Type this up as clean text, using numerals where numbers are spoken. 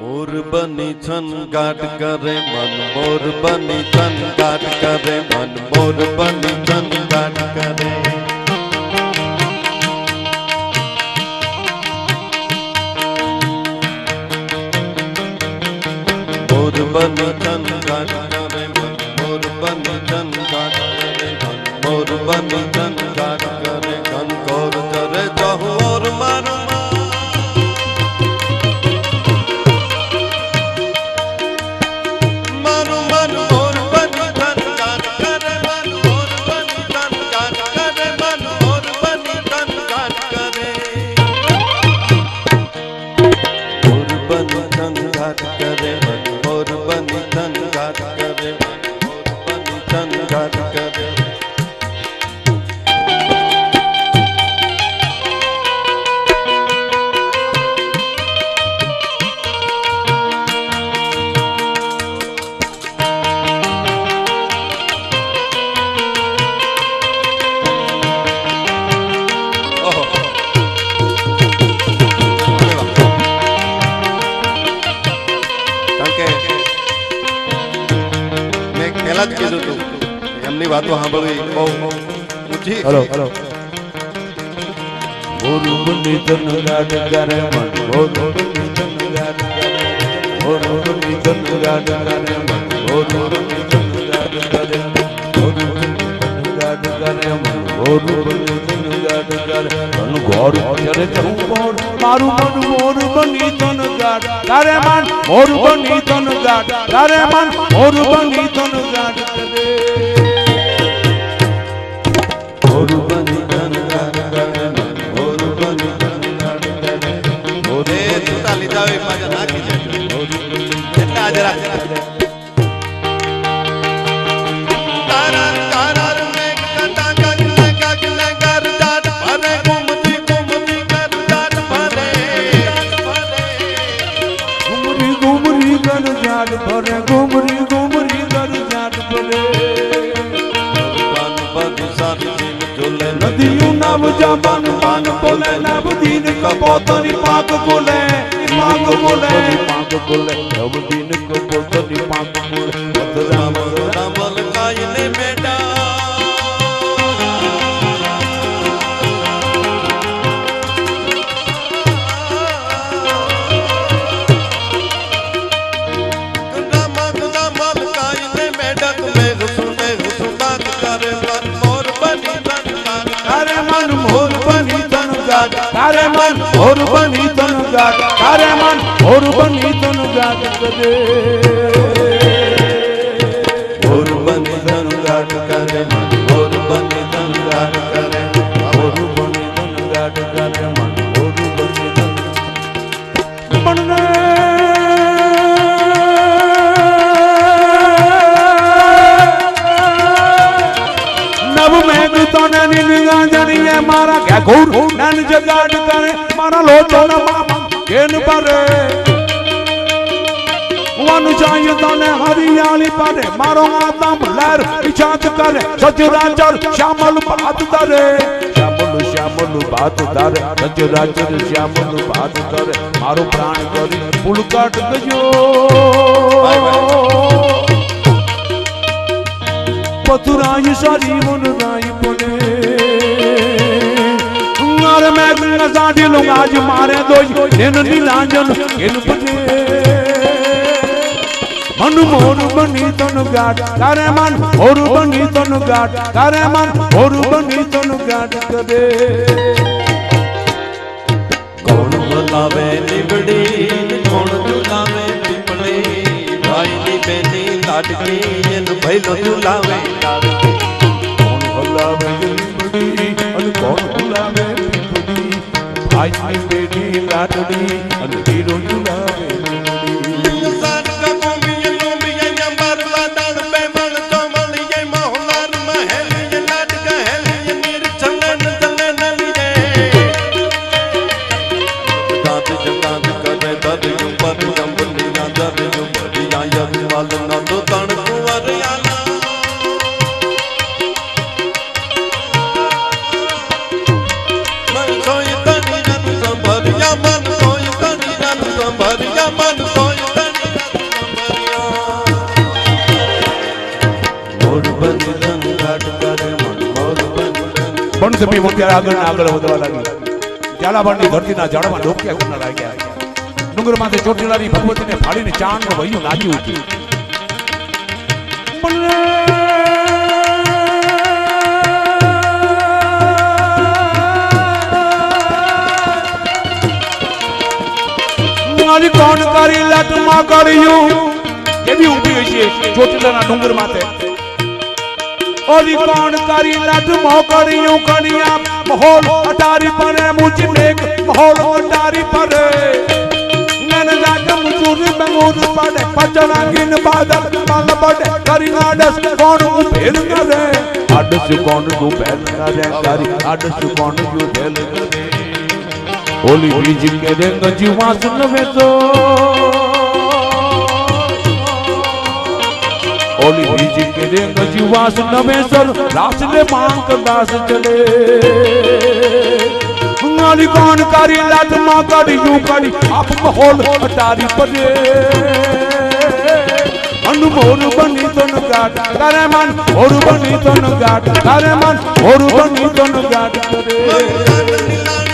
मोर बनी छन गाट करे मन मोर बनी छन गाट करे मन मोर बनी छन गाट करे मोर बनी छन गाट करे मन मोर बनी छन गाट करे मन मोर बनी छन गाट करे घन कोर चरे जहु और मारू वातो सांभळवी बહુ ઊંચી हेलो हेलो मोरू बनी तन गाट करे मन मोरू बनी तन गाट करे मोरू बनी तन गाट करे मन मोरू बनी तन गाट करे मोरू बनी तन गाट करे मन मोरू बनी तन गाट करे मन घोर चरे चहु घोर मारू मन मोरू बनी तन गाट करे मन मोरू बनी तन गाट करे मन मोरू बनी तन गाट करे मोर बनी तन गाट करे मन मोर बनी तन गाट करे मोरे तुता लीधा वे पाजा नाखी जाय કેટલા જરા તારા તારા મે કટા ગગને ગગને ગર જાટ ભરે ઘુમતી ઘુમતી ગર જાટ ભરે ઘુમરી ઘુમરી ગર જાટ ભરે ઘુમરી ઘુમરી ગર જાટ ભરે नदियों नव जमन मन बोले नव दीन कपोतनी पाक बोले पाक बोले पाक बोले नव दीन कपोतनी पाक बोले राम रामल कायने बेटा राम रामल कायने बेटा तुम्हें हुस्ने हुस्न बात करे मन मोर बनी तारे मन मोर बनी तन गाट तारे मन मोर बनी तन गाट तारे मन मोर बनी तन गाट करे मोर बनी तन गाट करे मन मोर बनी तन गाट करे मोर बनी तन गाट करे मन मोर बनी तन बनने नव में तने निगा जनिए मारा क्या घूर नन जगाड़ करे मारा लोचन मामा केन परे वन चाहिए तने हरियाली परे मारो आदम लहर इजात करे सचराचर श्यामल बात करे श्यामल श्यामल बात करे सचराचर श्यामल बात करे मारो प्राण करी पुलकाट गयो पथुराई सारी मन राई पने अरे मैं गंगा साड़ी लूंगा आज मारे दो दिन नीलांजन इन बजे मन मोर बनी तन गाट करे मन मोर बनी तन गाट करे मन मोर बनी तन गाट करे कौन बुलावे निबड़ी कौन झुलावे पिपली भाई नी बेनी लाडकी इन भैलो झुलावे कौन बुलावे निबड़ी अन कौन बुलावे पिपली भाई नी बेनी लाडकी अन हीरो झुलावे मन सोई तनी जन संभर या मन सोई પંચમી મોતિયા આગળ ને આગળ વધવા લાગી ઝાલાવાડની ધરતીના ઝાડમાં ડોક્યા ગુના લાગ્યા ડુંગરમાંથી ચોટીલાની ભગવતીને ફાડીને ચાંદનું વહ્યું નાચ્યું હતું મારી કોણ કરી લટમાં કર્યું એવી ઊભી છે ચોટીલાના ડુંગર માથે ઓલી કોણ કરી લટમાં કર્યું કણિયા માહોલ અટારી પરે મુજને માહોલ અટારી પરે નન જાગમ ચૂર બંગુર પડે પચણાગીન બાદલ પાલ પડે કરી આડસ કોણ ઉભેલ કરે આડસ કોણ ઉભેલ કરે કરી આડસ કોણ ઉભેલ કરે ઓલી બીજ કે રંગ જીવા સુનવે તો ઓલી બીજ કે રંગ જીવા સુનવે સર રાસલે માંગ દાસ ચલે મારી કોણ કરી લાત માં કરી યુ કરી આપ માહોલ અટારી પડે અનુમોર બની તન ગાટ કરે મન ઓર બની તન ગાટ કરે મન ઓર બની તન ગાટ કરે